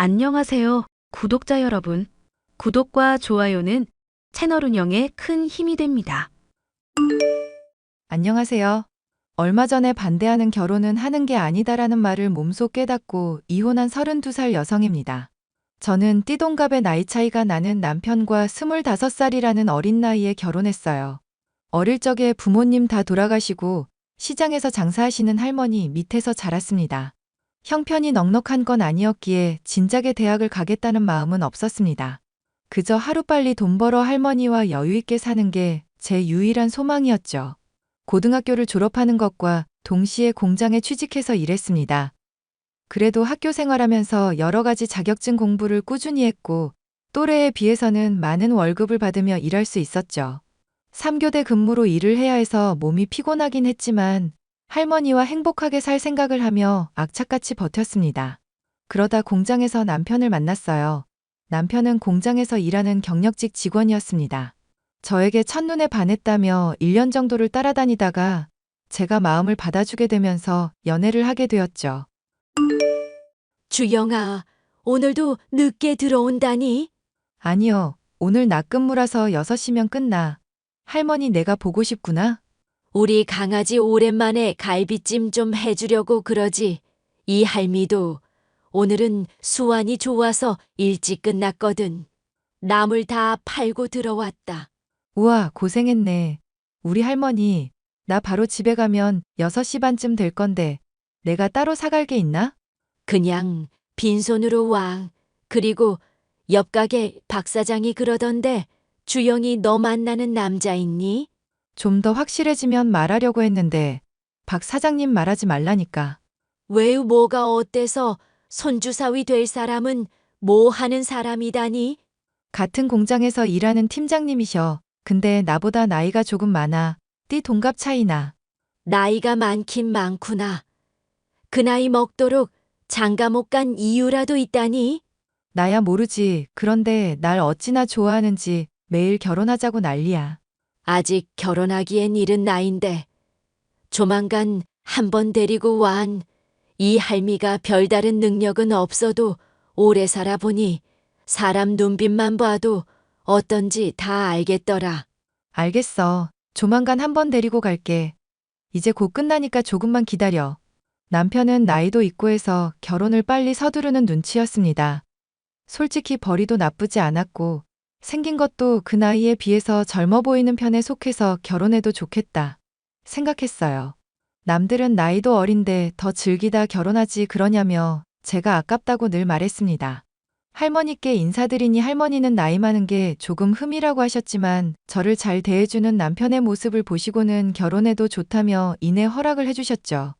안녕하세요, 구독자 여러분. 구독과 좋아요는 채널 운영에 큰 힘이 됩니다. 안녕하세요. 얼마 전에 반대하는 결혼은 하는 게 아니다라는 말을 몸소 깨닫고 이혼한 32살 여성입니다. 저는 띠동갑의 나이 차이가 나는 남편과 25살이라는 어린 나이에 결혼했어요. 어릴 적에 부모님 다 돌아가시고 시장에서 장사하시는 할머니 밑에서 자랐습니다. 형편이 넉넉한 건 아니었기에 진작에 대학을 가겠다는 마음은 없었습니다. 그저 하루빨리 돈 벌어 할머니와 여유있게 사는 게 제 유일한 소망이었죠. 고등학교를 졸업하는 것과 동시에 공장에 취직해서 일했습니다. 그래도 학교 생활하면서 여러 가지 자격증 공부를 꾸준히 했고 또래에 비해서는 많은 월급을 받으며 일할 수 있었죠. 3교대 근무로 일을 해야 해서 몸이 피곤하긴 했지만 할머니와 행복하게 살 생각을 하며 악착같이 버텼습니다. 그러다 공장에서 남편을 만났어요. 남편은 공장에서 일하는 경력직 직원이었습니다. 저에게 첫눈에 반했다며 1년 정도를 따라다니다가 제가 마음을 받아주게 되면서 연애를 하게 되었죠. 주영아, 오늘도 늦게 들어온다니? 아니요, 오늘 낮근무라서 6시면 끝나. 할머니 내가 보고 싶구나? 우리 강아지 오랜만에 갈비찜 좀 해주려고 그러지. 이 할미도 오늘은 수완이 좋아서 일찍 끝났거든. 나물 다 팔고 들어왔다. 우와, 고생했네. 우리 할머니, 나 바로 집에 가면 6시 반쯤 될 건데 내가 따로 사갈 게 있나? 그냥 빈손으로 와. 그리고 옆 가게 박 사장이 그러던데 주영이 너 만나는 남자 있니? 좀 더 확실해지면 말하려고 했는데 박 사장님 말하지 말라니까. 왜 뭐가 어때서 손주사위 될 사람은 뭐 하는 사람이다니? 같은 공장에서 일하는 팀장님이셔. 근데 나보다 나이가 조금 많아. 띠 동갑 차이나. 나이가 많긴 많구나. 그 나이 먹도록 장가 못 간 이유라도 있다니? 나야 모르지. 그런데 날 어찌나 좋아하는지 매일 결혼하자고 난리야. 아직 결혼하기엔 이른 나이인데 조만간 한 번 데리고 완 이 할미가 별다른 능력은 없어도 오래 살아보니 사람 눈빛만 봐도 어떤지 다 알겠더라. 알겠어. 조만간 한번 데리고 갈게. 이제 곧 끝나니까 조금만 기다려. 남편은 나이도 있고 해서 결혼을 빨리 서두르는 눈치였습니다. 솔직히 벌이도 나쁘지 않았고 생긴 것도 그 나이에 비해서 젊어 보이는 편에 속해서 결혼해도 좋겠다 생각했어요. 남들은 나이도 어린데 더 즐기다 결혼하지 그러냐며 제가 아깝다고 늘 말했습니다. 할머니께 인사드리니 할머니는 나이 많은 게 조금 흠이라고 하셨지만 저를 잘 대해주는 남편의 모습을 보시고는 결혼해도 좋다며 이내 허락을 해주셨죠.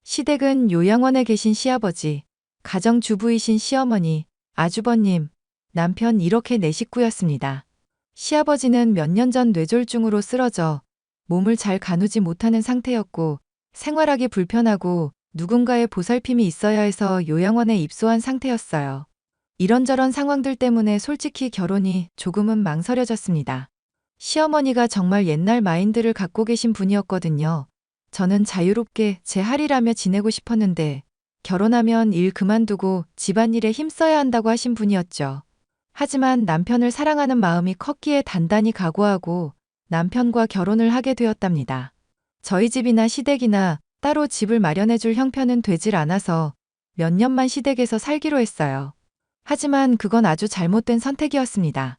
시댁은 요양원에 계신 시아버지, 가정주부이신 시어머니, 아주버님, 남편 이렇게 네 식구였습니다. 시아버지는 몇 년 전 뇌졸중으로 쓰러져 몸을 잘 가누지 못하는 상태였고 생활하기 불편하고 누군가의 보살핌이 있어야 해서 요양원에 입소한 상태였어요. 이런저런 상황들 때문에 솔직히 결혼이 조금은 망설여졌습니다. 시어머니가 정말 옛날 마인드를 갖고 계신 분이었거든요. 저는 자유롭게 제 할이라며 지내고 싶었는데 결혼하면 일 그만두고 집안일에 힘써야 한다고 하신 분이었죠. 하지만 남편을 사랑하는 마음이 컸기에 단단히 각오하고 남편과 결혼을 하게 되었답니다. 저희 집이나 시댁이나 따로 집을 마련해줄 형편은 되질 않아서 몇 년만 시댁에서 살기로 했어요. 하지만 그건 아주 잘못된 선택이었습니다.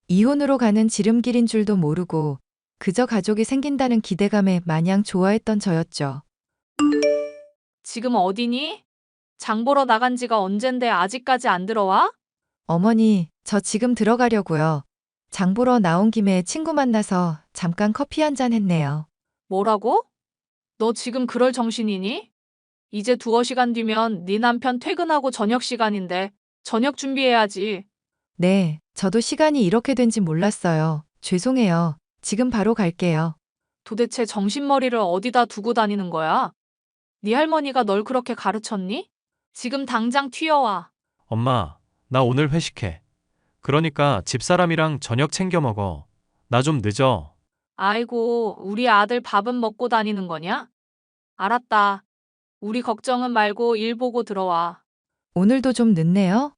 이혼으로 가는 지름길인 줄도 모르고 그저 가족이 생긴다는 기대감에 마냥 좋아했던 저였죠. 지금 어디니? 장 보러 나간 지가 언젠데 아직까지 안 들어와? 어머니, 저 지금 들어가려고요. 장 보러 나온 김에 친구 만나서 잠깐 커피 한잔 했네요. 뭐라고? 너 지금 그럴 정신이니? 이제 2시간 뒤면 네 남편 퇴근하고 저녁 시간인데 저녁 준비해야지. 네, 저도 시간이 이렇게 된지 몰랐어요. 죄송해요. 지금 바로 갈게요. 도대체 정신머리를 어디다 두고 다니는 거야? 네 할머니가 널 그렇게 가르쳤니? 지금 당장 튀어와. 엄마, 나 오늘 회식해. 그러니까 집사람이랑 저녁 챙겨 먹어. 나 좀 늦어. 아이고, 우리 아들 밥은 먹고 다니는 거냐? 알았다. 우리 걱정은 말고 일 보고 들어와. 오늘도 좀 늦네요?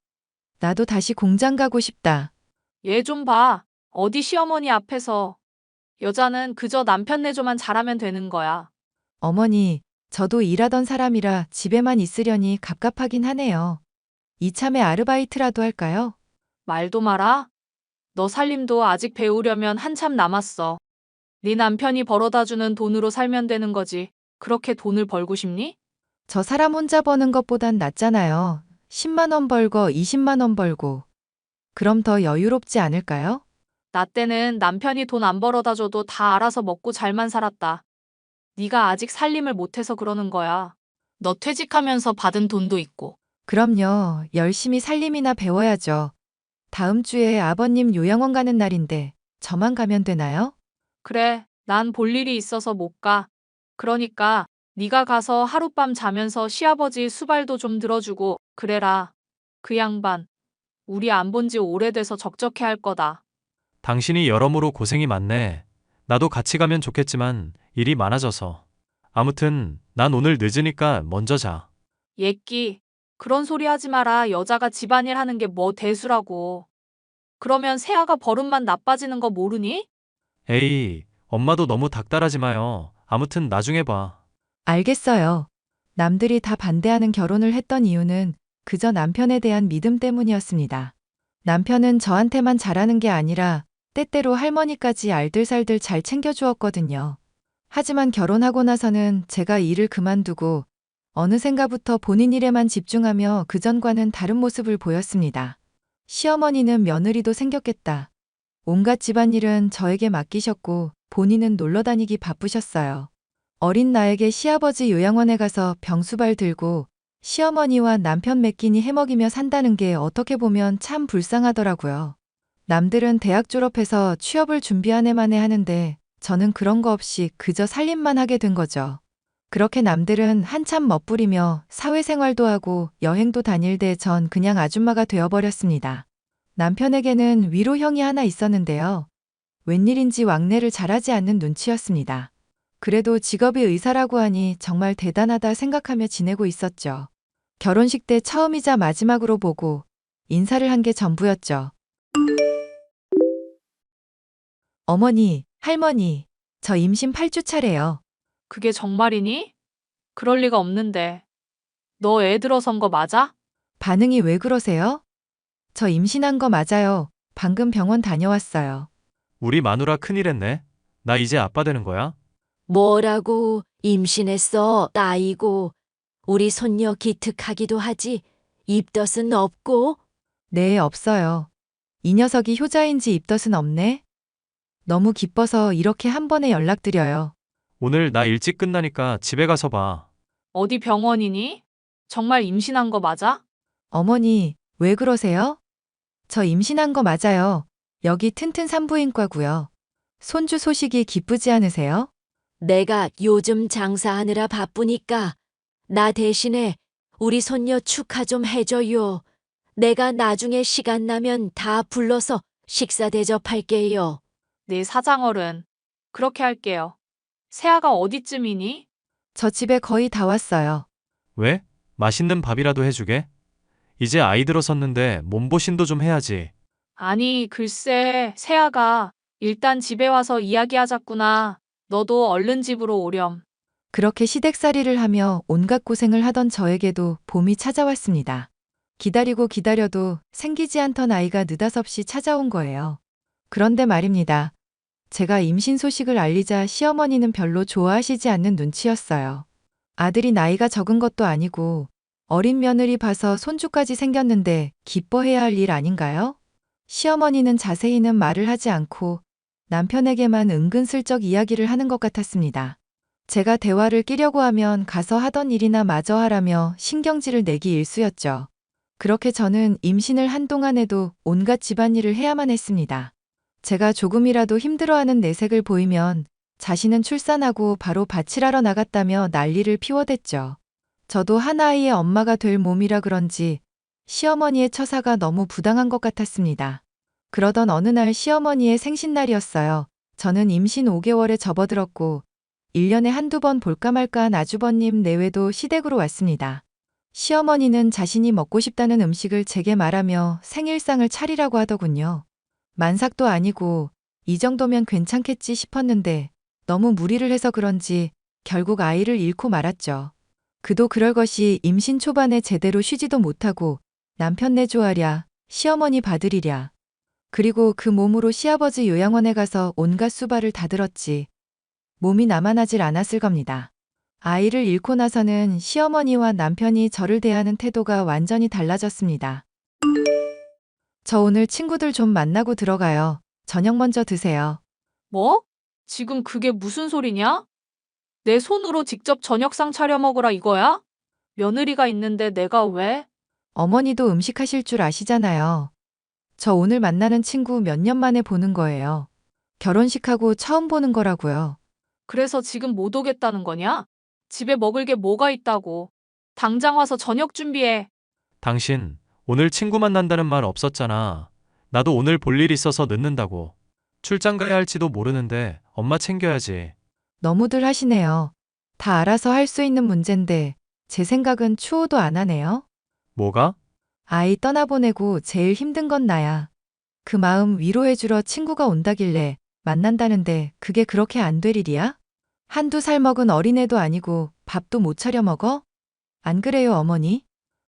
나도 다시 공장 가고 싶다. 얘 좀 봐. 어디 시어머니 앞에서. 여자는 그저 남편 내조만 잘하면 되는 거야. 어머니, 저도 일하던 사람이라 집에만 있으려니 갑갑하긴 하네요. 이참에 아르바이트라도 할까요? 말도 마라. 너 살림도 아직 배우려면 한참 남았어. 네 남편이 벌어다 주는 돈으로 살면 되는 거지. 그렇게 돈을 벌고 싶니? 저 사람 혼자 버는 것보단 낫잖아요. 10만 원 벌고 20만 원 벌고. 그럼 더 여유롭지 않을까요? 나 때는 남편이 돈 안 벌어다 줘도 다 알아서 먹고 잘만 살았다. 네가 아직 살림을 못해서 그러는 거야. 너 퇴직하면서 받은 돈도 있고. 그럼요. 열심히 살림이나 배워야죠. 다음 주에 아버님 요양원 가는 날인데 저만 가면 되나요? 그래, 난 볼 일이 있어서 못 가. 그러니까 네가 가서 하룻밤 자면서 시아버지 수발도 좀 들어주고 그래라. 그 양반, 우리 안 본 지 오래돼서 적적해 할 거다. 당신이 여러모로 고생이 많네. 나도 같이 가면 좋겠지만 일이 많아져서. 아무튼 난 오늘 늦으니까 먼저 자. 예끼, 그런 소리 하지 마라. 여자가 집안일 하는 게 뭐 대수라고. 그러면 세아가 버릇만 나빠지는 거 모르니? 에이, 엄마도 너무 닥달하지 마요. 아무튼 나중에 봐. 알겠어요. 남들이 다 반대하는 결혼을 했던 이유는 그저 남편에 대한 믿음 때문이었습니다. 남편은 저한테만 잘하는 게 아니라 때때로 할머니까지 알들살들 잘 챙겨주었거든요. 하지만 결혼하고 나서는 제가 일을 그만두고 어느샌가부터 본인 일에만 집중하며 그전과는 다른 모습을 보였습니다. 시어머니는 며느리도 생겼겠다. 온갖 집안일은 저에게 맡기셨고 본인은 놀러 다니기 바쁘셨어요. 어린 나에게 시아버지 요양원에 가서 병수발 들고 시어머니와 남편 몇 끼니 해먹이며 산다는 게 어떻게 보면 참 불쌍하더라고요. 남들은 대학 졸업해서 취업을 준비한 해만에 하는데 저는 그런 거 없이 그저 살림만 하게 된 거죠. 그렇게 남들은 한참 멋부리며 사회생활도 하고 여행도 다닐 때 전 그냥 아줌마가 되어버렸습니다. 남편에게는 위로형이 하나 있었는데요. 웬일인지 왕래를 잘하지 않는 눈치였습니다. 그래도 직업이 의사라고 하니 정말 대단하다 생각하며 지내고 있었죠. 결혼식 때 처음이자 마지막으로 보고 인사를 한 게 전부였죠. 어머니, 할머니, 저 임신 8주 차래요. 그게 정말이니? 그럴 리가 없는데. 너 애 들어선 거 맞아? 반응이 왜 그러세요? 저 임신한 거 맞아요. 방금 병원 다녀왔어요. 우리 마누라 큰일했네. 나 이제 아빠 되는 거야? 뭐라고 임신했어 나이고 우리 손녀 기특하기도 하지 입덧은 없고 네, 없어요. 이 녀석이 효자인지 입덧은 없네. 너무 기뻐서 이렇게 한 번에 연락드려요. 오늘 나 일찍 끝나니까 집에 가서 봐. 어디 병원이니? 정말 임신한 거 맞아? 어머니, 왜 그러세요? 저 임신한 거 맞아요. 여기 튼튼 산부인과고요. 손주 소식이 기쁘지 않으세요? 내가 요즘 장사하느라 바쁘니까 나 대신에 우리 손녀 축하 좀 해줘요. 내가 나중에 시간 나면 다 불러서 식사 대접할게요. 네 사장어른. 그렇게 할게요. 세아가 어디쯤이니? 저 집에 거의 다 왔어요. 왜? 맛있는 밥이라도 해주게? 이제 아이 들어섰는데 몸보신도 좀 해야지. 아니, 글쎄, 세아가 일단 집에 와서 이야기하자꾸나. 너도 얼른 집으로 오렴. 그렇게 시댁살이를 하며 온갖 고생을 하던 저에게도 봄이 찾아왔습니다. 기다리고 기다려도 생기지 않던 아이가 느닷없이 찾아온 거예요. 그런데 말입니다. 제가 임신 소식을 알리자 시어머니는 별로 좋아하시지 않는 눈치였어요. 아들이 나이가 적은 것도 아니고 어린 며느리 봐서 손주까지 생겼는데 기뻐해야 할 일 아닌가요? 시어머니는 자세히는 말을 하지 않고 남편에게만 은근슬쩍 이야기를 하는 것 같았습니다. 제가 대화를 끼려고 하면 가서 하던 일이나 마저 하라며 신경질을 내기 일쑤였죠. 그렇게 저는 임신을 한동안에도 온갖 집안일을 해야만 했습니다. 제가 조금이라도 힘들어하는 내색을 보이면 자신은 출산하고 바로 밭일하러 나갔다며 난리를 피워댔죠. 저도 하나아이의 엄마가 될 몸이라 그런지 시어머니의 처사가 너무 부당한 것 같았습니다. 그러던 어느 날 시어머니의 생신날이었어요. 저는 임신 5개월에 접어들었고 1년에 한두 번 볼까 말까 한 아주버님 내외도 시댁으로 왔습니다. 시어머니는 자신이 먹고 싶다는 음식을 제게 말하며 생일상을 차리라고 하더군요. 만삭도 아니고 이 정도면 괜찮겠지 싶었는데 너무 무리를 해서 그런지 결국 아이를 잃고 말았죠. 그도 그럴 것이 임신 초반에 제대로 쉬지도 못하고 남편 내조하랴, 시어머니 받으리랴. 그리고 그 몸으로 시아버지 요양원에 가서 온갖 수발을 다 들었지. 몸이 나만하질 않았을 겁니다. 아이를 잃고 나서는 시어머니와 남편이 저를 대하는 태도가 완전히 달라졌습니다. 저 오늘 친구들 좀 만나고 들어가요. 저녁 먼저 드세요. 뭐? 지금 그게 무슨 소리냐? 내 손으로 직접 저녁상 차려 먹으라 이거야? 며느리가 있는데 내가 왜? 어머니도 음식 하실 줄 아시잖아요. 저 오늘 만나는 친구 몇 년 만에 보는 거예요. 결혼식하고 처음 보는 거라고요. 그래서 지금 못 오겠다는 거냐? 집에 먹을 게 뭐가 있다고. 당장 와서 저녁 준비해. 당신, 오늘 친구 만난다는 말 없었잖아. 나도 오늘 볼 일 있어서 늦는다고. 출장 가야 할지도 모르는데 엄마 챙겨야지. 너무들 하시네요. 다 알아서 할 수 있는 문제인데 제 생각은 추호도 안 하네요. 뭐가? 아이 떠나보내고 제일 힘든 건 나야. 그 마음 위로해주러 친구가 온다길래 만난다는데 그게 그렇게 안 될 일이야? 한두 살 먹은 어린애도 아니고 밥도 못 차려 먹어? 안 그래요, 어머니?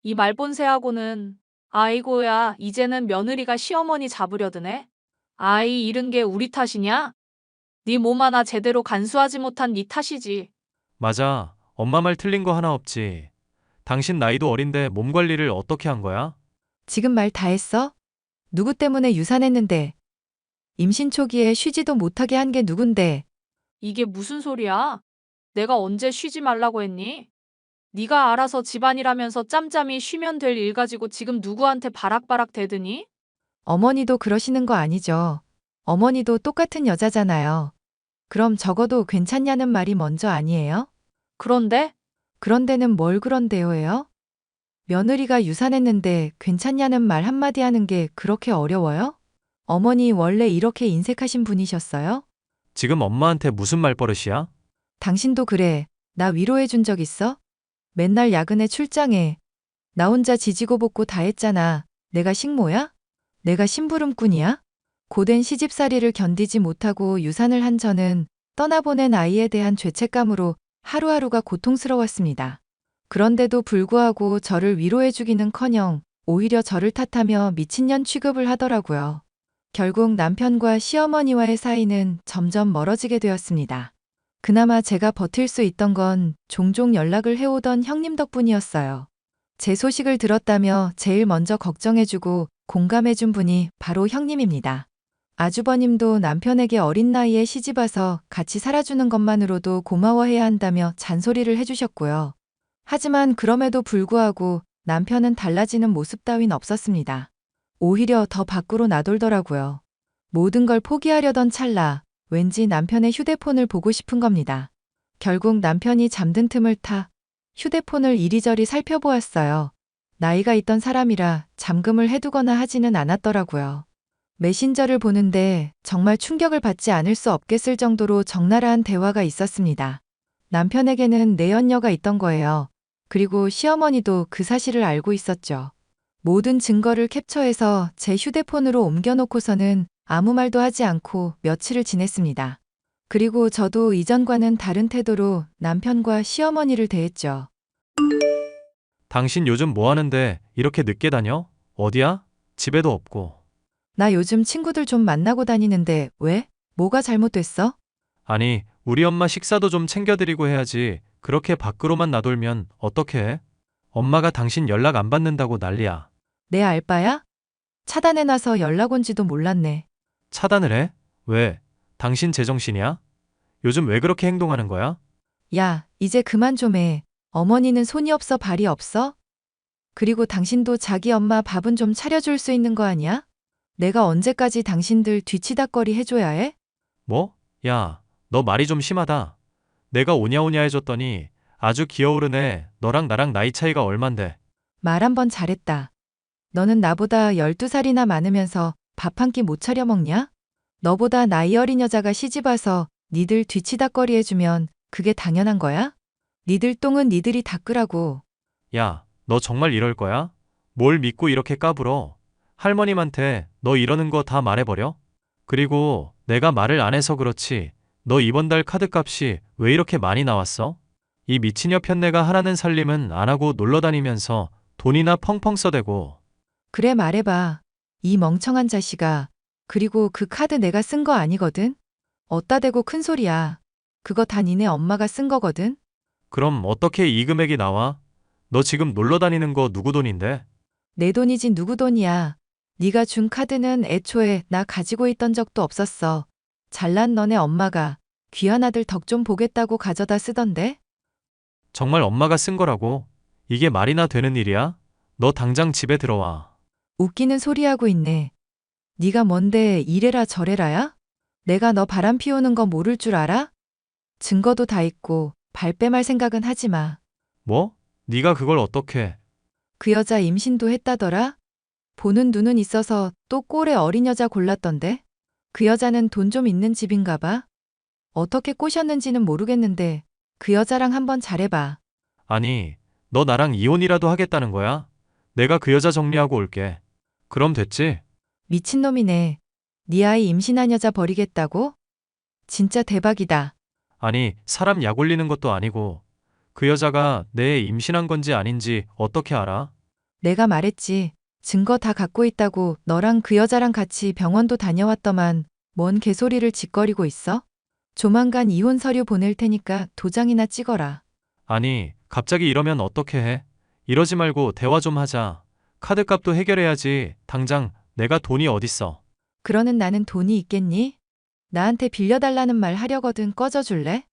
이 말본새하고는 아이고야 이제는 며느리가 시어머니 잡으려드네. 아이 잃은 게 우리 탓이냐? 네 몸 하나 제대로 간수하지 못한 네 탓이지. 맞아. 엄마 말 틀린 거 하나 없지. 당신 나이도 어린데 몸 관리를 어떻게 한 거야? 지금 말 다 했어? 누구 때문에 유산했는데? 임신 초기에 쉬지도 못하게 한 게 누군데? 이게 무슨 소리야? 내가 언제 쉬지 말라고 했니? 네가 알아서 집안일하면서 짬짬이 쉬면 될 일 가지고 지금 누구한테 바락바락 대드니? 어머니도 그러시는 거 아니죠. 어머니도 똑같은 여자잖아요. 그럼 적어도 괜찮냐는 말이 먼저 아니에요? 그런데 그런데는 뭘 그런데요예요? 며느리가 유산했는데 괜찮냐는 말 한마디 하는 게 그렇게 어려워요? 어머니 원래 이렇게 인색하신 분이셨어요? 지금 엄마한테 무슨 말버릇이야? 당신도 그래. 나 위로해 준 적 있어? 맨날 야근에 출장해. 나 혼자 지지고 볶고 다 했잖아. 내가 식모야? 내가 심부름꾼이야? 고된 시집살이를 견디지 못하고 유산을 한 저는 떠나보낸 아이에 대한 죄책감으로 하루하루가 고통스러웠습니다. 그런데도 불구하고 저를 위로해주기는커녕 오히려 저를 탓하며 미친년 취급을 하더라고요. 결국 남편과 시어머니와의 사이는 점점 멀어지게 되었습니다. 그나마 제가 버틸 수 있던 건 종종 연락을 해오던 형님 덕분이었어요. 제 소식을 들었다며 제일 먼저 걱정해주고 공감해준 분이 바로 형님입니다. 아주버님도 남편에게 어린 나이에 시집와서 같이 살아주는 것만으로도 고마워해야 한다며 잔소리를 해주셨고요. 하지만 그럼에도 불구하고 남편은 달라지는 모습 따윈 없었습니다. 오히려 더 밖으로 나돌더라고요. 모든 걸 포기하려던 찰나 왠지 남편의 휴대폰을 보고 싶은 겁니다. 결국 남편이 잠든 틈을 타 휴대폰을 이리저리 살펴보았어요. 나이가 있던 사람이라 잠금을 해두거나 하지는 않았더라고요. 메신저를 보는데 정말 충격을 받지 않을 수 없겠을 정도로 적나라한 대화가 있었습니다. 남편에게는 내연녀가 있던 거예요. 그리고 시어머니도 그 사실을 알고 있었죠. 모든 증거를 캡처해서 제 휴대폰으로 옮겨놓고서는 아무 말도 하지 않고 며칠을 지냈습니다. 그리고 저도 이전과는 다른 태도로 남편과 시어머니를 대했죠. 당신 요즘 뭐 하는데 이렇게 늦게 다녀? 어디야? 집에도 없고. 나 요즘 친구들 좀 만나고 다니는데 왜? 뭐가 잘못됐어? 아니, 우리 엄마 식사도 좀 챙겨드리고 해야지. 그렇게 밖으로만 나돌면 어떡해? 엄마가 당신 연락 안 받는다고 난리야. 내 알바야? 차단해놔서 연락 온지도 몰랐네. 차단을 해? 왜? 당신 제정신이야? 요즘 왜 그렇게 행동하는 거야? 야, 이제 그만 좀 해. 어머니는 손이 없어 발이 없어? 그리고 당신도 자기 엄마 밥은 좀 차려줄 수 있는 거 아니야? 내가 언제까지 당신들 뒤치다꺼리 해줘야 해? 뭐? 야, 너 말이 좀 심하다. 내가 오냐오냐 해줬더니 아주 기어오르네. 너랑 나랑 나이 차이가 얼만데. 말 한 번 잘했다. 너는 나보다 12살이나 많으면서 밥 한 끼 못 차려 먹냐? 너보다 나이 어린 여자가 시집와서 니들 뒤치다꺼리 해주면 그게 당연한 거야? 니들 똥은 니들이 닦으라고. 야, 너 정말 이럴 거야? 뭘 믿고 이렇게 까불어? 할머님한테 너 이러는 거 다 말해버려? 그리고 내가 말을 안 해서 그렇지. 너 이번 달 카드값이 왜 이렇게 많이 나왔어? 이 미친년 편내가 하라는 살림은 안 하고 놀러 다니면서 돈이나 펑펑 써대고. 그래 말해봐. 이 멍청한 자식아. 그리고 그 카드 내가 쓴 거 아니거든? 어따 대고 큰 소리야. 그거 다 니네 엄마가 쓴 거거든? 그럼 어떻게 이 금액이 나와? 너 지금 놀러 다니는 거 누구 돈인데? 내 돈이지 누구 돈이야. 네가 준 카드는 애초에 나 가지고 있던 적도 없었어. 잘난 너네 엄마가 귀한 아들 덕 좀 보겠다고 가져다 쓰던데? 정말 엄마가 쓴 거라고? 이게 말이나 되는 일이야? 너 당장 집에 들어와. 웃기는 소리하고 있네. 네가 뭔데 이래라 저래라야? 내가 너 바람 피우는 거 모를 줄 알아? 증거도 다 있고 발뺌할 생각은 하지 마. 뭐? 네가 그걸 어떻게? 그 여자 임신도 했다더라? 보는 눈은 있어서 또 꼴에 어린 여자 골랐던데? 그 여자는 돈 좀 있는 집인가 봐? 어떻게 꼬셨는지는 모르겠는데 그 여자랑 한번 잘해봐. 아니, 너 나랑 이혼이라도 하겠다는 거야? 내가 그 여자 정리하고 올게. 그럼 됐지? 미친놈이네. 네 아이 임신한 여자 버리겠다고? 진짜 대박이다. 아니, 사람 약 올리는 것도 아니고 그 여자가 내 임신한 건지 아닌지 어떻게 알아? 내가 말했지. 증거 다 갖고 있다고 너랑 그 여자랑 같이 병원도 다녀왔더만 뭔 개소리를 짓거리고 있어? 조만간 이혼 서류 보낼 테니까 도장이나 찍어라. 아니, 갑자기 이러면 어떻게 해? 이러지 말고 대화 좀 하자. 카드값도 해결해야지. 당장 내가 돈이 어딨어. 그러는 나는 돈이 있겠니? 나한테 빌려달라는 말 하려거든 꺼져줄래?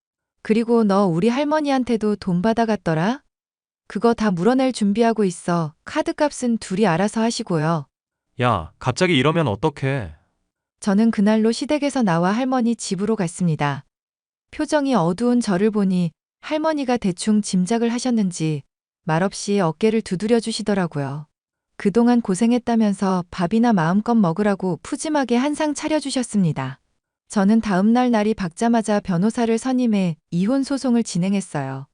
그리고 너 우리 할머니한테도 돈 받아갔더라? 그거 다 물어낼 준비하고 있어. 카드값은 둘이 알아서 하시고요. 야, 갑자기 이러면 어떡해? 저는 그날로 시댁에서 나와 할머니 집으로 갔습니다. 표정이 어두운 저를 보니 할머니가 대충 짐작을 하셨는지 말없이 어깨를 두드려 주시더라고요. 그동안 고생했다면서 밥이나 마음껏 먹으라고 푸짐하게 한상 차려주셨습니다. 저는 다음날 날이 밝자마자 변호사를 선임해 이혼 소송을 진행했어요.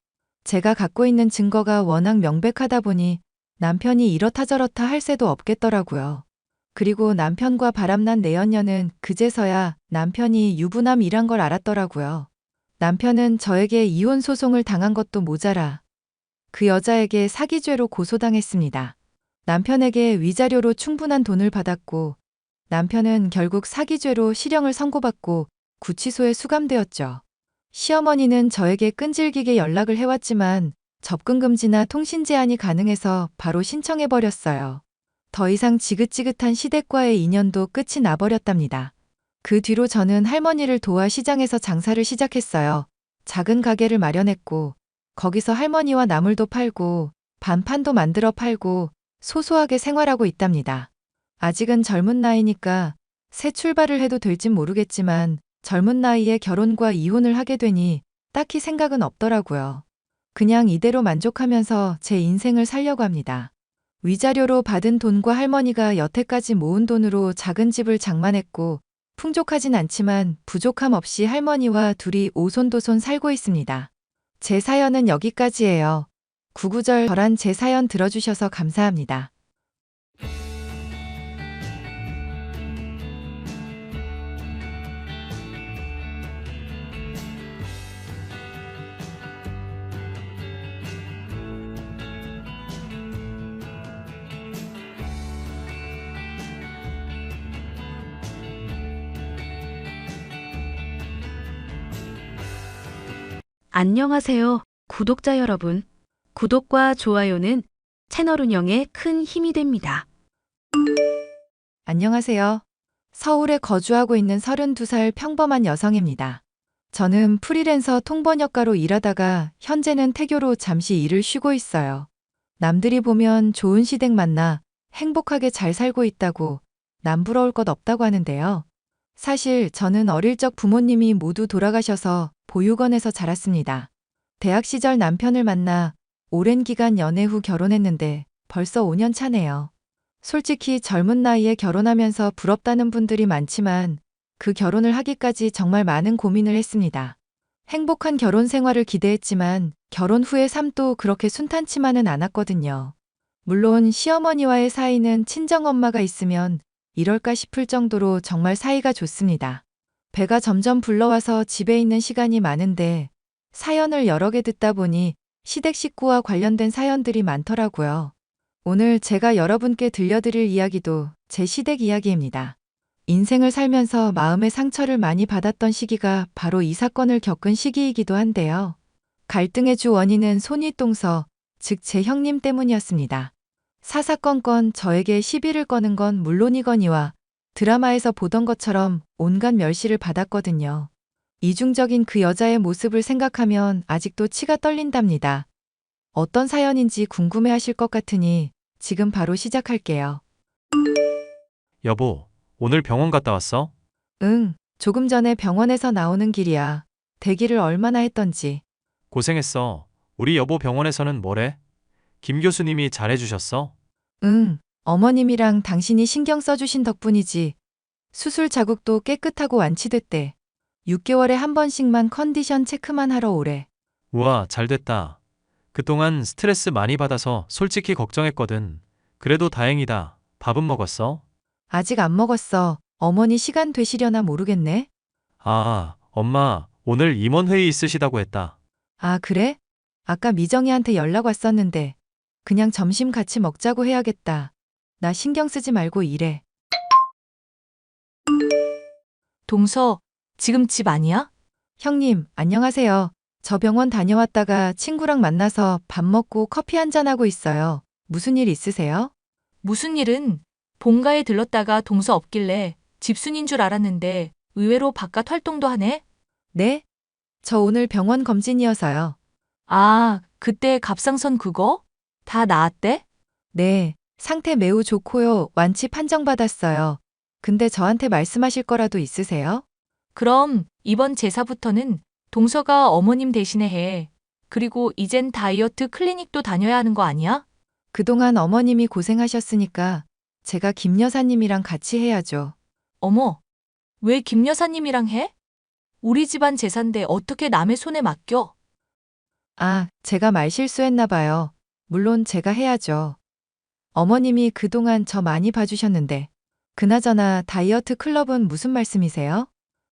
제가 갖고 있는 증거가 워낙 명백하다 보니 남편이 이렇다 저렇다 할 새도 없겠더라고요. 그리고 남편과 바람난 내연녀는 그제서야 남편이 유부남이란 걸 알았더라고요. 남편은 저에게 이혼 소송을 당한 것도 모자라 그 여자에게 사기죄로 고소당했습니다. 남편에게 위자료로 충분한 돈을 받았고 남편은 결국 사기죄로 실형을 선고받고 구치소에 수감되었죠. 시어머니는 저에게 끈질기게 연락을 해왔지만 접근 금지나 통신 제한이 가능해서 바로 신청해버렸어요. 더 이상 지긋지긋한 시댁과의 인연도 끝이 나버렸답니다. 그 뒤로 저는 할머니를 도와 시장에서 장사를 시작했어요. 작은 가게를 마련했고 거기서 할머니와 나물도 팔고 반판도 만들어 팔고 소소하게 생활하고 있답니다. 아직은 젊은 나이니까 새 출발을 해도 될진 모르겠지만 젊은 나이에 결혼과 이혼을 하게 되니 딱히 생각은 없더라고요. 그냥 이대로 만족하면서 제 인생을 살려고 합니다. 위자료로 받은 돈과 할머니가 여태까지 모은 돈으로 작은 집을 장만했고 풍족하진 않지만 부족함 없이 할머니와 둘이 오손도손 살고 있습니다. 제 사연은 여기까지예요. 구구절절한 제 사연 들어주셔서 감사합니다. 안녕하세요, 구독자 여러분. 구독과 좋아요는 채널 운영에 큰 힘이 됩니다. 안녕하세요. 서울에 거주하고 있는 32살 평범한 여성입니다. 저는 프리랜서 통번역가로 일하다가 현재는 태교로 잠시 일을 쉬고 있어요. 남들이 보면 좋은 시댁 만나 행복하게 잘 살고 있다고 남 부러울 것 없다고 하는데요. 사실 저는 어릴 적 부모님이 모두 돌아가셔서 보육원에서 자랐습니다. 대학 시절 남편을 만나 오랜 기간 연애 후 결혼했는데 벌써 5년 차네요. 솔직히 젊은 나이에 결혼하면서 부럽다는 분들이 많지만 그 결혼을 하기까지 정말 많은 고민을 했습니다. 행복한 결혼 생활을 기대했지만 결혼 후의 삶도 그렇게 순탄치만은 않았거든요. 물론 시어머니와의 사이는 친정엄마가 있으면 이럴까 싶을 정도로 정말 사이가 좋습니다. 배가 점점 불러와서 집에 있는 시간이 많은데 사연을 여러 개 듣다 보니 시댁 식구와 관련된 사연들이 많더라고요. 오늘 제가 여러분께 들려드릴 이야기도 제 시댁 이야기입니다. 인생을 살면서 마음의 상처를 많이 받았던 시기가 바로 이 사건을 겪은 시기이기도 한데요. 갈등의 주 원인은 손윗동서, 즉 제 형님 때문이었습니다. 사사건건 저에게 시비를 거는 건 물론이거니와 드라마에서 보던 것처럼 온갖 멸시를 받았거든요. 이중적인 그 여자의 모습을 생각하면 아직도 치가 떨린답니다. 어떤 사연인지 궁금해하실 것 같으니 지금 바로 시작할게요. 여보, 오늘 병원 갔다 왔어? 응, 조금 전에 병원에서 나오는 길이야. 대기를 얼마나 했던지. 고생했어. 우리 여보 병원에서는 뭐래? 김 교수님이 잘해주셨어? 응, 어머님이랑 당신이 신경 써주신 덕분이지. 수술 자국도 깨끗하고 완치됐대. 6개월에 한 번씩만 컨디션 체크만 하러 오래. 우와, 잘됐다. 그동안 스트레스 많이 받아서 솔직히 걱정했거든. 그래도 다행이다. 밥은 먹었어? 아직 안 먹었어. 어머니 시간 되시려나 모르겠네. 아, 엄마, 오늘 임원회의 있으시다고 했다. 아, 그래? 아까 미정이한테 연락 왔었는데 그냥 점심 같이 먹자고 해야겠다. 나 신경 쓰지 말고 일해. 동서, 지금 집 아니야? 형님, 안녕하세요. 저 병원 다녀왔다가 친구랑 만나서 밥 먹고 커피 한잔하고 있어요. 무슨 일 있으세요? 무슨 일은? 본가에 들렀다가 동서 없길래 집순인 줄 알았는데 의외로 바깥 활동도 하네? 네? 저 오늘 병원 검진이어서요. 아, 그때 갑상선 그거? 다 나았대? 네, 상태 매우 좋고요. 완치 판정받았어요. 근데 저한테 말씀하실 거라도 있으세요? 그럼 이번 제사부터는 동서가 어머님 대신에 해. 그리고 이젠 다이어트 클리닉도 다녀야 하는 거 아니야? 그동안 어머님이 고생하셨으니까 제가 김 여사님이랑 같이 해야죠. 어머, 왜 김 여사님이랑 해? 우리 집안 제사인데 어떻게 남의 손에 맡겨? 아, 제가 말실수했나 봐요. 물론 제가 해야죠. 어머님이 그동안 저 많이 봐주셨는데. 그나저나 다이어트 클럽은 무슨 말씀이세요?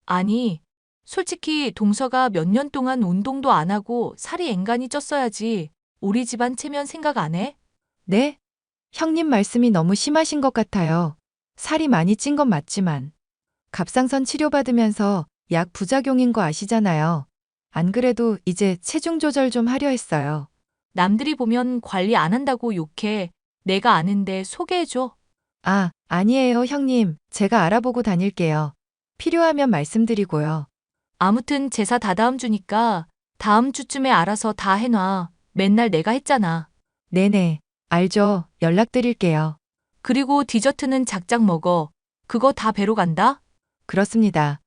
아니, 솔직히 동서가 몇 년 동안 운동도 안 하고 살이 앵간히 쪘어야지 우리 집안 체면 생각 안 해? 네? 형님 말씀이 너무 심하신 것 같아요. 살이 많이 찐 건 맞지만. 갑상선 치료받으면서 약 부작용인 거 아시잖아요. 안 그래도 이제 체중 조절 좀 하려 했어요. 남들이 보면 관리 안 한다고 욕해. 내가 아는데 소개해줘. 아, 아니에요, 형님. 제가 알아보고 다닐게요. 필요하면 말씀드리고요. 아무튼 제사 다다음 주니까 다음 주쯤에 알아서 다 해놔. 맨날 내가 했잖아. 네네. 알죠. 연락드릴게요. 그리고 디저트는 작작 먹어. 그거 다 배로 간다? 그렇습니다.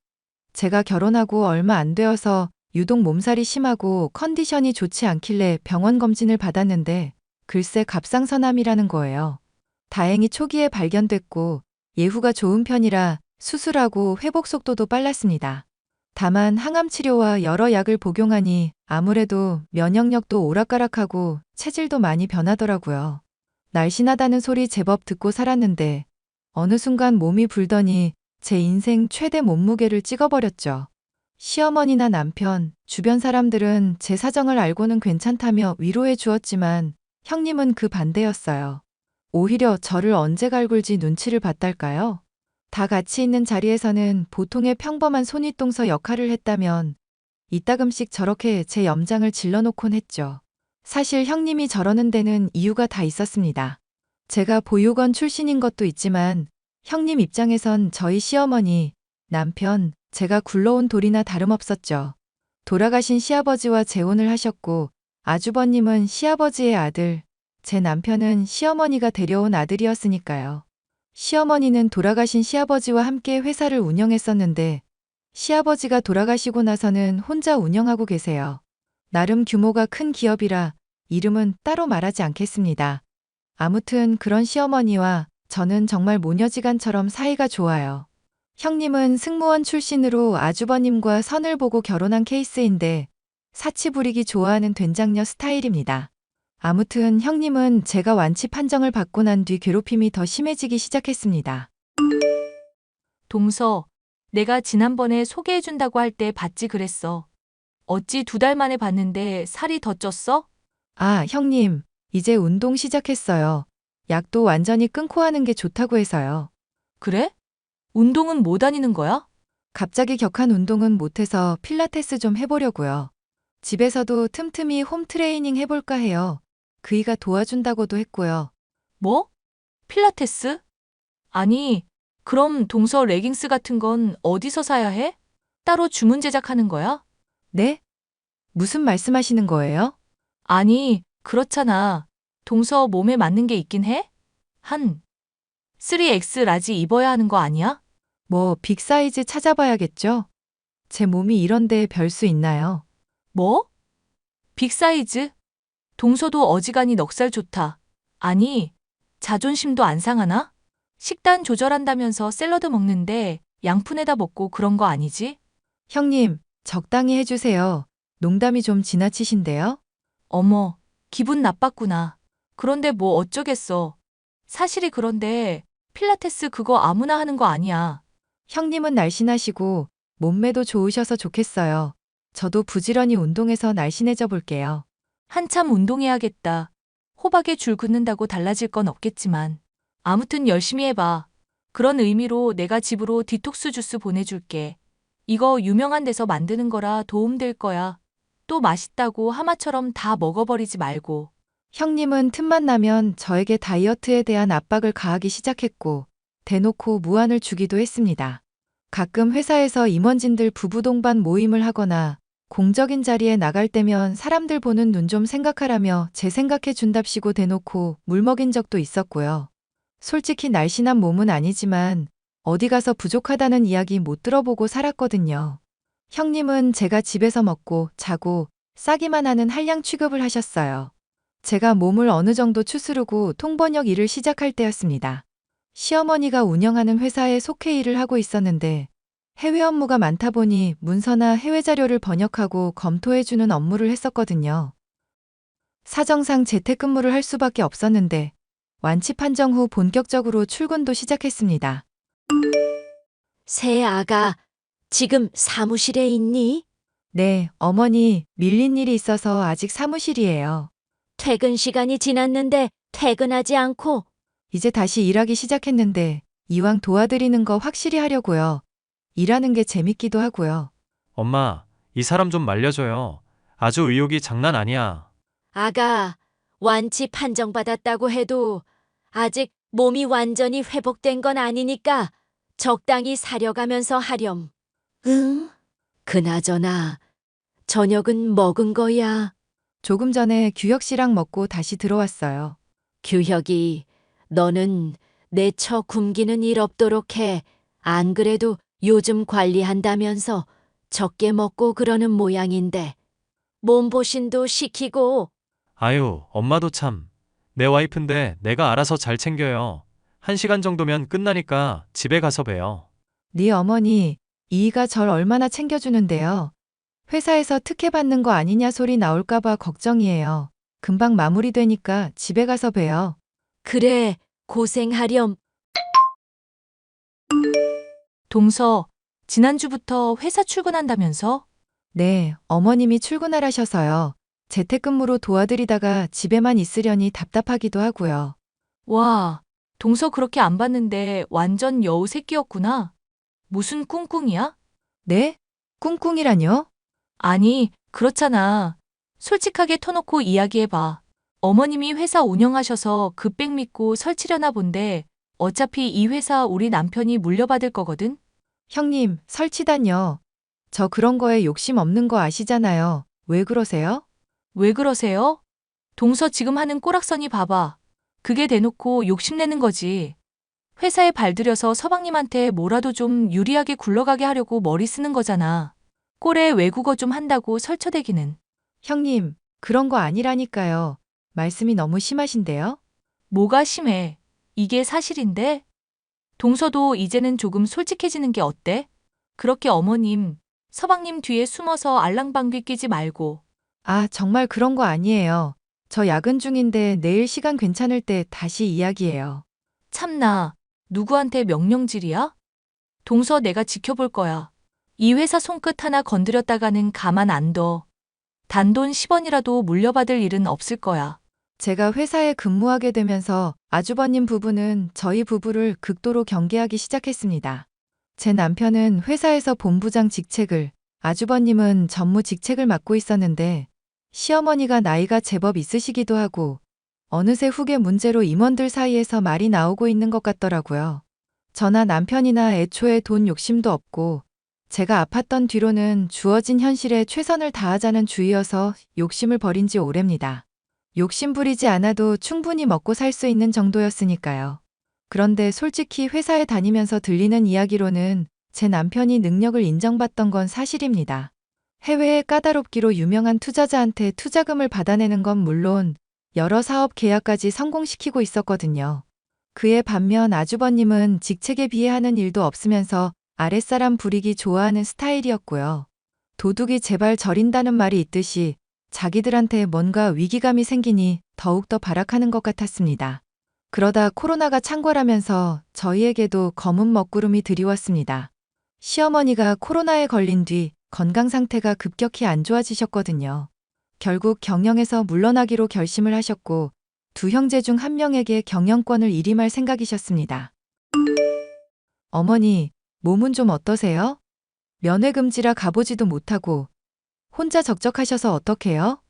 제가 결혼하고 얼마 안 되어서 유독 몸살이 심하고 컨디션이 좋지 않길래 병원 검진을 받았는데 글쎄 갑상선암이라는 거예요. 다행히 초기에 발견됐고 예후가 좋은 편이라 수술하고 회복 속도도 빨랐습니다. 다만 항암 치료와 여러 약을 복용하니 아무래도 면역력도 오락가락하고 체질도 많이 변하더라고요. 날씬하다는 소리 제법 듣고 살았는데 어느 순간 몸이 불더니 제 인생 최대 몸무게를 찍어버렸죠. 시어머니나 남편, 주변 사람들은 제 사정을 알고는 괜찮다며 위로해 주었지만 형님은 그 반대였어요. 오히려 저를 언제 갈굴지 눈치를 봤달까요? 다 같이 있는 자리에서는 보통의 평범한 손윗동서 역할을 했다면 이따금씩 저렇게 제 염장을 질러놓곤 했죠. 사실 형님이 저러는 데는 이유가 다 있었습니다. 제가 보육원 출신인 것도 있지만 형님 입장에선 저희 시어머니, 남편, 제가 굴러온 돌이나 다름없었죠. 돌아가신 시아버지와 재혼을 하셨고 아주버님은 시아버지의 아들, 제 남편은 시어머니가 데려온 아들이었으니까요. 시어머니는 돌아가신 시아버지와 함께 회사를 운영했었는데 시아버지가 돌아가시고 나서는 혼자 운영하고 계세요. 나름 규모가 큰 기업이라 이름은 따로 말하지 않겠습니다. 아무튼 그런 시어머니와 저는 정말 모녀지간처럼 사이가 좋아요. 형님은 승무원 출신으로 아주버님과 선을 보고 결혼한 케이스인데 사치 부리기 좋아하는 된장녀 스타일입니다. 아무튼 형님은 제가 완치 판정을 받고 난 뒤 괴롭힘이 더 심해지기 시작했습니다. 동서, 내가 지난번에 소개해준다고 할 때 봤지 그랬어. 어찌 2달 만에 봤는데 살이 더 쪘어? 아, 형님, 이제 운동 시작했어요. 약도 완전히 끊고 하는 게 좋다고 해서요. 그래? 운동은 뭐 다니는 거야? 갑자기 격한 운동은 못해서 필라테스 좀 해보려고요. 집에서도 틈틈이 홈 트레이닝 해볼까 해요. 그이가 도와준다고도 했고요. 뭐? 필라테스? 아니, 그럼 동서 레깅스 같은 건 어디서 사야 해? 따로 주문 제작하는 거야? 네? 무슨 말씀하시는 거예요? 아니, 그렇잖아. 동서 몸에 맞는 게 있긴 해? 한 3X 라지 입어야 하는 거 아니야? 뭐 빅 사이즈 찾아봐야겠죠? 제 몸이 이런데 별 수 있나요? 뭐? 빅 사이즈? 동서도 어지간히 넉살 좋다. 아니, 자존심도 안 상하나? 식단 조절한다면서 샐러드 먹는데 양푼에다 먹고 그런 거 아니지? 형님, 적당히 해주세요. 농담이 좀 지나치신데요? 어머, 기분 나빴구나. 그런데 뭐 어쩌겠어. 사실이 그런데 필라테스 그거 아무나 하는 거 아니야. 형님은 날씬하시고 몸매도 좋으셔서 좋겠어요. 저도 부지런히 운동해서 날씬해져 볼게요. 한참 운동해야겠다. 호박에 줄 긋는다고 달라질 건 없겠지만. 아무튼 열심히 해봐. 그런 의미로 내가 집으로 디톡스 주스 보내줄게. 이거 유명한 데서 만드는 거라 도움될 거야. 또 맛있다고 하마처럼 다 먹어버리지 말고. 형님은 틈만 나면 저에게 다이어트에 대한 압박을 가하기 시작했고, 대놓고 무안을 주기도 했습니다. 가끔 회사에서 임원진들 부부 동반 모임을 하거나 공적인 자리에 나갈 때면 사람들 보는 눈 좀 생각하라며 제 생각해 준답시고 대놓고 물 먹인 적도 있었고요. 솔직히 날씬한 몸은 아니지만 어디 가서 부족하다는 이야기 못 들어보고 살았거든요. 형님은 제가 집에서 먹고 자고 싸기만 하는 한량 취급을 하셨어요. 제가 몸을 어느 정도 추스르고 통번역 일을 시작할 때였습니다. 시어머니가 운영하는 회사에 속해 일을 하고 있었는데 해외 업무가 많다 보니 문서나 해외 자료를 번역하고 검토해주는 업무를 했었거든요. 사정상 재택근무를 할 수밖에 없었는데 완치 판정 후 본격적으로 출근도 시작했습니다. 새 아가, 지금 사무실에 있니? 네, 어머니, 밀린 일이 있어서 아직 사무실이에요. 퇴근 시간이 지났는데 퇴근하지 않고 이제 다시 일하기 시작했는데 이왕 도와드리는 거 확실히 하려고요. 일하는 게 재밌기도 하고요. 엄마, 이 사람 좀 말려줘요. 아주 의욕이 장난 아니야. 아가, 완치 판정받았다고 해도 아직 몸이 완전히 회복된 건 아니니까 적당히 사려가면서 하렴. 응? 그나저나 저녁은 먹은 거야? 조금 전에 규혁 씨랑 먹고 다시 들어왔어요. 규혁이, 너는 내 처 굶기는 일 없도록 해. 안 그래도 요즘 관리한다면서 적게 먹고 그러는 모양인데. 몸보신도 시키고. 아유, 엄마도 참. 내 와이프인데 내가 알아서 잘 챙겨요. 1시간 정도면 끝나니까 집에 가서 봬요. 네 어머니, 이이가 절 얼마나 챙겨주는데요. 회사에서 특혜 받는 거 아니냐 소리 나올까봐 걱정이에요. 금방 마무리되니까 집에 가서 봬요. 그래, 고생하렴. 동서, 지난주부터 회사 출근한다면서? 네, 어머님이 출근하라셔서요. 재택근무로 도와드리다가 집에만 있으려니 답답하기도 하고요. 와, 동서 그렇게 안 봤는데 완전 여우 새끼였구나. 무슨 꿍꿍이야? 네? 꿍꿍이라뇨? 아니, 그렇잖아. 솔직하게 터놓고 이야기해봐. 어머님이 회사 운영하셔서 급백 믿고 설치려나 본데 어차피 이 회사 우리 남편이 물려받을 거거든? 형님, 설치단요. 저 그런 거에 욕심 없는 거 아시잖아요. 왜 그러세요? 왜 그러세요? 동서 지금 하는 꼬락서니 봐봐. 그게 대놓고 욕심내는 거지. 회사에 발들여서 서방님한테 뭐라도 좀 유리하게 굴러가게 하려고 머리 쓰는 거잖아. 꼴에 외국어 좀 한다고 설쳐대기는. 형님, 그런 거 아니라니까요. 말씀이 너무 심하신데요? 뭐가 심해. 이게 사실인데? 동서도 이제는 조금 솔직해지는 게 어때? 그렇게 어머님, 서방님 뒤에 숨어서 알랑방귀 끼지 말고. 아, 정말 그런 거 아니에요. 저 야근 중인데 내일 시간 괜찮을 때 다시 이야기해요. 참나, 누구한테 명령질이야? 동서 내가 지켜볼 거야. 이 회사 손끝 하나 건드렸다가는 가만 안 둬. 단돈 10원이라도 물려받을 일은 없을 거야. 제가 회사에 근무하게 되면서 아주버님 부부는 저희 부부를 극도로 경계하기 시작했습니다. 제 남편은 회사에서 본부장 직책을, 아주버님은 전무 직책을 맡고 있었는데 시어머니가 나이가 제법 있으시기도 하고 어느새 후계 문제로 임원들 사이에서 말이 나오고 있는 것 같더라고요. 저나 남편이나 애초에 돈 욕심도 없고 제가 아팠던 뒤로는 주어진 현실에 최선을 다하자는 주의여서 욕심을 버린 지 오래입니다. 욕심 부리지 않아도 충분히 먹고 살 수 있는 정도였으니까요. 그런데 솔직히 회사에 다니면서 들리는 이야기로는 제 남편이 능력을 인정받던 건 사실입니다. 해외에 까다롭기로 유명한 투자자한테 투자금을 받아내는 건 물론 여러 사업 계약까지 성공시키고 있었거든요. 그에 반면 아주버님은 직책에 비해 하는 일도 없으면서 아랫사람 부리기 좋아하는 스타일이었고요. 도둑이 제발 저린다는 말이 있듯이 자기들한테 뭔가 위기감이 생기니 더욱더 발악하는 것 같았습니다. 그러다 코로나가 창궐하면서 저희에게도 검은 먹구름이 드리웠습니다. 시어머니가 코로나에 걸린 뒤 건강 상태가 급격히 안 좋아지셨거든요. 결국 경영에서 물러나기로 결심을 하셨고 두 형제 중 한 명에게 경영권을 일임할 생각이셨습니다. 어머니, 몸은 좀 어떠세요? 면회금지라 가보지도 못하고 혼자 적적하셔서 어떡해요?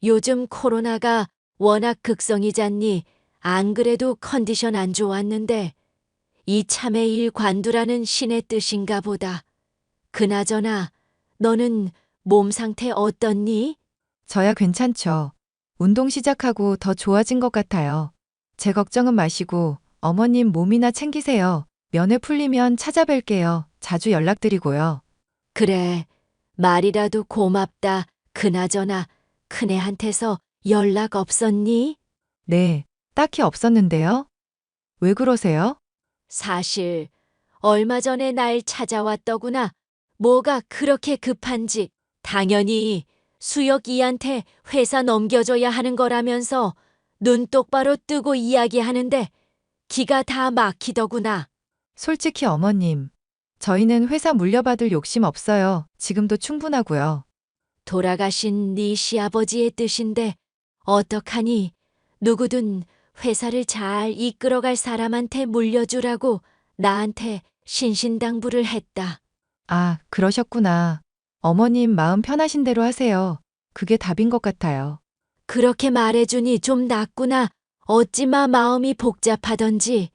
요즘 코로나가 워낙 극성이잖니. 안 그래도 컨디션 안 좋았는데 이 참의 일 관두라는 신의 뜻인가 보다. 그나저나 너는 몸 상태 어떻니? 저야 괜찮죠. 운동 시작하고 더 좋아진 것 같아요. 제 걱정은 마시고 어머님 몸이나 챙기세요. 면회 풀리면 찾아뵐게요. 자주 연락드리고요. 그래, 말이라도 고맙다. 그나저나 큰애한테서 연락 없었니? 네, 딱히 없었는데요. 왜 그러세요? 사실 얼마 전에 날 찾아왔더구나. 뭐가 그렇게 급한지. 당연히 수혁이한테 회사 넘겨줘야 하는 거라면서 눈 똑바로 뜨고 이야기하는데 기가 다 막히더구나. 솔직히 어머님, 저희는 회사 물려받을 욕심 없어요. 지금도 충분하고요. 돌아가신 네 시아버지의 뜻인데 어떡하니? 누구든 회사를 잘 이끌어갈 사람한테 물려주라고 나한테 신신당부를 했다. 아, 그러셨구나. 어머님 마음 편하신 대로 하세요. 그게 답인 것 같아요. 그렇게 말해주니 좀 낫구나. 어찌마 마음이 복잡하던지.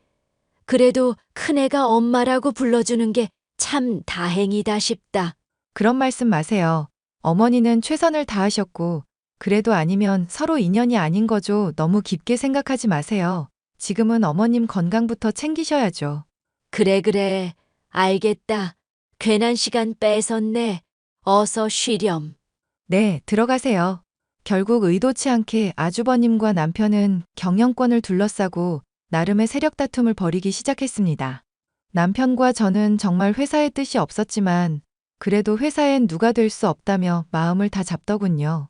그래도 큰애가 엄마라고 불러주는 게 참 다행이다 싶다. 그런 말씀 마세요. 어머니는 최선을 다하셨고, 그래도 아니면 서로 인연이 아닌 거죠. 너무 깊게 생각하지 마세요. 지금은 어머님 건강부터 챙기셔야죠. 그래, 알겠다. 괜한 시간 뺏었네. 어서 쉬렴. 네, 들어가세요. 결국 의도치 않게 아주버님과 남편은 경영권을 둘러싸고 나름의 세력 다툼을 벌이기 시작했습니다. 남편과 저는 정말 회사의 뜻이 없었지만 그래도 회사엔 누가 될 수 없다며 마음을 다 잡더군요.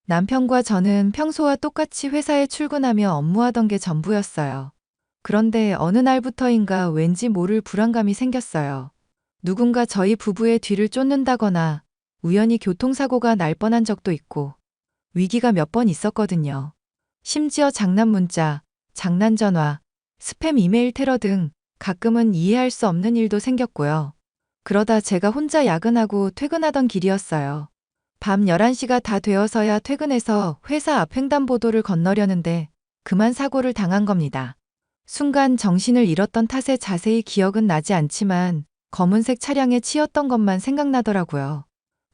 남편과 저는 평소와 똑같이 회사에 출근하며 업무하던 게 전부였어요. 그런데 어느 날부터인가 왠지 모를 불안감이 생겼어요. 누군가 저희 부부의 뒤를 쫓는다거나 우연히 교통사고가 날 뻔한 적도 있고 위기가 몇 번 있었거든요. 심지어 장난 문자, 장난 전화, 스팸 이메일 테러 등 가끔은 이해할 수 없는 일도 생겼고요. 그러다 제가 혼자 야근하고 퇴근하던 길이었어요. 밤 11시가 다 되어서야 퇴근해서 회사 앞 횡단보도를 건너려는데 그만 사고를 당한 겁니다. 순간 정신을 잃었던 탓에 자세히 기억은 나지 않지만 검은색 차량에 치였던 것만 생각나더라고요.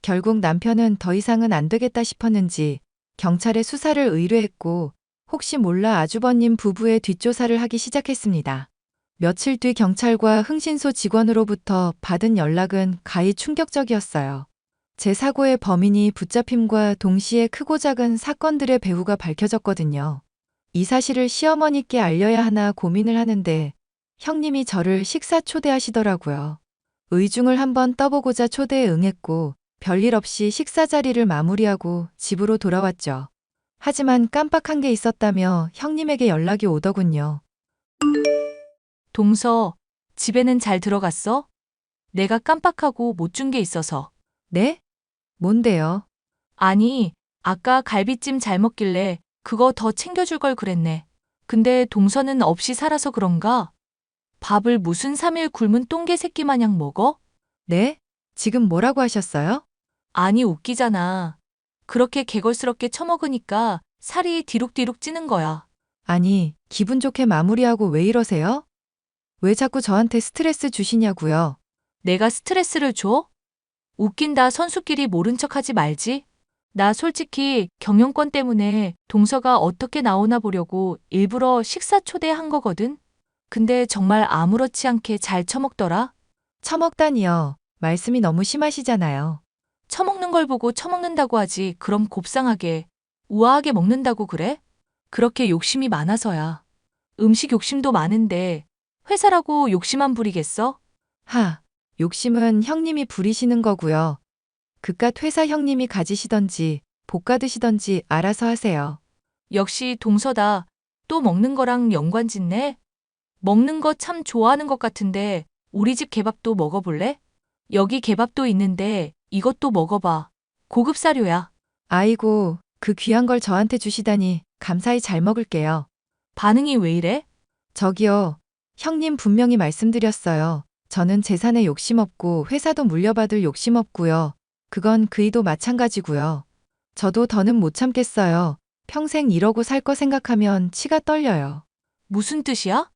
결국 남편은 더 이상은 안 되겠다 싶었는지 경찰에 수사를 의뢰했고 혹시 몰라 아주버님 부부의 뒷조사를 하기 시작했습니다. 며칠 뒤 경찰과 흥신소 직원으로부터 받은 연락은 가히 충격적이었어요. 제 사고의 범인이 붙잡힘과 동시에 크고 작은 사건들의 배후가 밝혀졌거든요. 이 사실을 시어머니께 알려야 하나 고민을 하는데 형님이 저를 식사 초대하시더라고요. 의중을 한번 떠보고자 초대에 응했고 별일 없이 식사 자리를 마무리하고 집으로 돌아왔죠. 하지만 깜빡한 게 있었다며 형님에게 연락이 오더군요. 동서, 집에는 잘 들어갔어? 내가 깜빡하고 못 준 게 있어서. 네? 뭔데요? 아니, 아까 갈비찜 잘 먹길래 그거 더 챙겨줄 걸 그랬네. 근데 동서는 없이 살아서 그런가? 밥을 무슨 3일 굶은 똥개 새끼 마냥 먹어? 네? 지금 뭐라고 하셨어요? 아니, 웃기잖아. 그렇게 개걸스럽게 처먹으니까 살이 디룩디룩 찌는 거야. 아니, 기분 좋게 마무리하고 왜 이러세요? 왜 자꾸 저한테 스트레스 주시냐고요? 내가 스트레스를 줘? 웃긴다. 선수끼리 모른 척 하지 말지. 나 솔직히 경영권 때문에 동서가 어떻게 나오나 보려고 일부러 식사 초대한 거거든. 근데 정말 아무렇지 않게 잘 처먹더라. 처먹다니요. 말씀이 너무 심하시잖아요. 처먹는 걸 보고 처먹는다고 하지. 그럼 곱상하게, 우아하게 먹는다고 그래? 그렇게 욕심이 많아서야. 음식 욕심도 많은데 회사라고 욕심 안 부리겠어? 하, 욕심은 형님이 부리시는 거고요. 그깟 회사 형님이 가지시던지 볶아 드시던지 알아서 하세요. 역시 동서다. 또 먹는 거랑 연관짓네? 먹는 거 참 좋아하는 것 같은데 우리 집 개밥도 먹어볼래? 여기 개밥도 있는데 이것도 먹어봐. 고급 사료야. 아이고, 그 귀한 걸 저한테 주시다니 감사히 잘 먹을게요. 반응이 왜 이래? 저기요, 형님 분명히 말씀드렸어요. 저는 재산에 욕심 없고 회사도 물려받을 욕심 없고요. 그건 그이도 마찬가지고요. 저도 더는 못 참겠어요. 평생 이러고 살 거 생각하면 치가 떨려요. 무슨 뜻이야?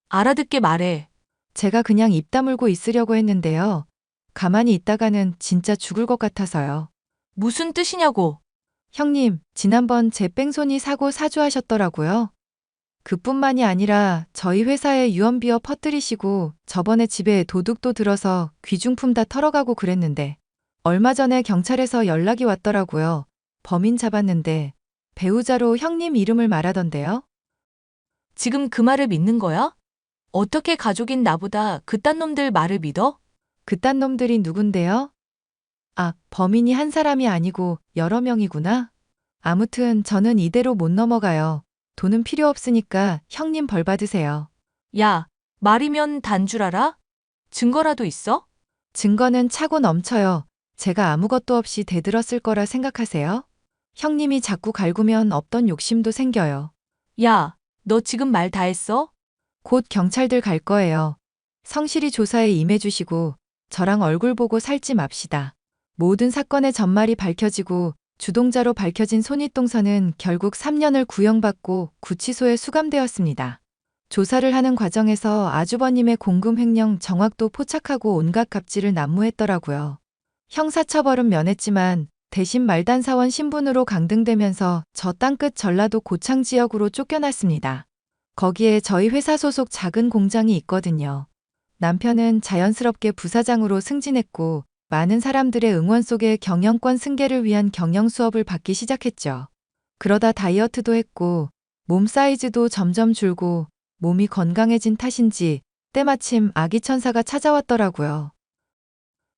알아듣게 말해. 제가 그냥 입 다물고 있으려고 했는데요. 가만히 있다가는 진짜 죽을 것 같아서요. 무슨 뜻이냐고. 형님, 지난번 제 뺑소니 사고 사주하셨더라고요. 그뿐만이 아니라 저희 회사에 유언비어 퍼뜨리시고 저번에 집에 도둑도 들어서 귀중품 다 털어가고 그랬는데 얼마 전에 경찰에서 연락이 왔더라고요. 범인 잡았는데 배우자로 형님 이름을 말하던데요. 지금 그 말을 믿는 거야? 어떻게 가족인 나보다 그딴 놈들 말을 믿어? 그딴 놈들이 누군데요? 아, 범인이 한 사람이 아니고 여러 명이구나. 아무튼 저는 이대로 못 넘어가요. 돈은 필요 없으니까 형님 벌 받으세요. 야, 말이면 단 줄 알아? 증거라도 있어? 증거는 차고 넘쳐요. 제가 아무것도 없이 대들었을 거라 생각하세요? 형님이 자꾸 갈구면 없던 욕심도 생겨요. 야, 너 지금 말 다 했어? 곧 경찰들 갈 거예요. 성실히 조사에 임해주시고 저랑 얼굴 보고 살지 맙시다. 모든 사건의 전말이 밝혀지고 주동자로 밝혀진 손윗동서는 결국 3년을 구형받고 구치소에 수감되었습니다. 조사를 하는 과정에서 아주버님의 공금 횡령 정확도 포착하고 온갖 갑질을 난무했더라고요. 형사처벌은 면했지만 대신 말단사원 신분으로 강등되면서 저 땅끝 전라도 고창 지역으로 쫓겨났습니다. 거기에 저희 회사 소속 작은 공장이 있거든요. 남편은 자연스럽게 부사장으로 승진했고 많은 사람들의 응원 속에 경영권 승계를 위한 경영 수업을 받기 시작했죠. 그러다 다이어트도 했고 몸 사이즈도 점점 줄고 몸이 건강해진 탓인지 때마침 아기 천사가 찾아왔더라고요.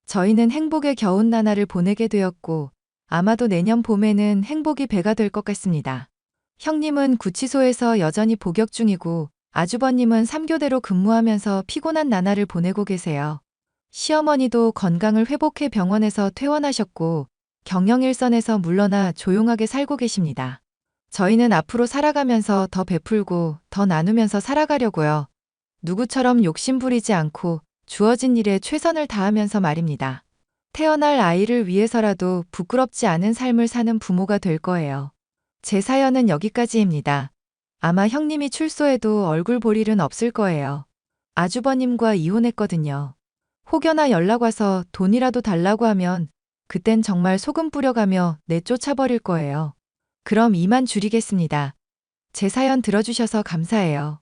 저희는 행복의 겨운 나날을 보내게 되었고 아마도 내년 봄에는 행복이 배가 될 것 같습니다. 형님은 구치소에서 여전히 복역 중이고 아주버님은 3교대로 근무하면서 피곤한 나날을 보내고 계세요. 시어머니도 건강을 회복해 병원에서 퇴원하셨고 경영 일선에서 물러나 조용하게 살고 계십니다. 저희는 앞으로 살아가면서 더 베풀고 더 나누면서 살아가려고요. 누구처럼 욕심부리지 않고 주어진 일에 최선을 다하면서 말입니다. 태어날 아이를 위해서라도 부끄럽지 않은 삶을 사는 부모가 될 거예요. 제 사연은 여기까지입니다. 아마 형님이 출소해도 얼굴 볼 일은 없을 거예요. 아주버님과 이혼했거든요. 혹여나 연락 와서 돈이라도 달라고 하면 그땐 정말 소금 뿌려가며 내쫓아버릴 거예요. 그럼 이만 줄이겠습니다. 제 사연 들어주셔서 감사해요.